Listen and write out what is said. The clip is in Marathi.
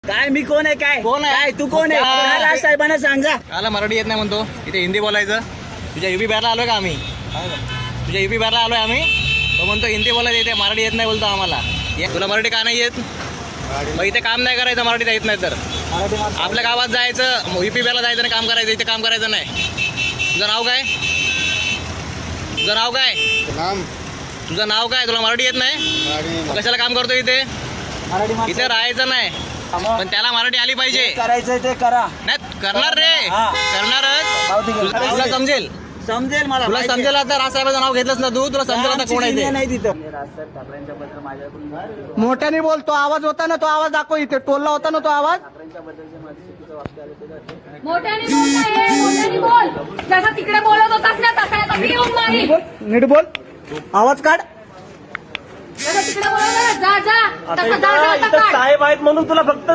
काय मी कोण आहे? काय कोण आहे? काय तू कोण आहे? राज साहेबांना सांगा. आला मराठी येत नाही म्हणतो, इथे हिंदी बोलायचं. तुझ्या युपी बिहारला आलोय का आम्ही? तुझ्या युपी बिहारला आलोय आम्ही. तो म्हणतो हिंदी बोलायचं, इथे मराठी येत नाही बोलतो आम्हाला. तुला मराठी का नाही येत? मग इथे काम नाही करायचं मराठी येत नाही तर. आपल्या गावात जायचं, युपी बिहारला जायचं आणि काम करायचं, इथे काम करायचं नाही. तुझं नाव काय? तुझं नाव काय? तुझं नाव काय? तुला मराठी येत नाही? कशाला काम करतो इथे? इथे राहायचं नाही, पण त्याला मराठी आली पाहिजे. करायचंय ते करा. नाही करणार रे, करणारच. तुला समजेल, समजेल मला. तुला समजेल. आता राजसाहेबाचं नाव घेतलंस ना तू, तुला समजेल आता कोण आहे ते. नाही तिथं राजसाहेब ठाकरेंच्या बद्दल माझ्याकडून मोठ्याने बोलतो, आवाज होता ना तो, आवाज दाखव. इथे टोलला होता ना तो आवाज. ठाकरेंच्या बद्दलचे माझे चुकीचं वाक्य आले ते मोठ्याने बोल नाही, मोठ्याने बोल. जसं तिकडे बोलत होतास ना तसं येऊन मारी. नीट बोल, आवाज काढ. जसं तिकडे बोलत होता, जा जा तसं जा जा आता काढ. साहेब आहेत म्हणून तुला फक्त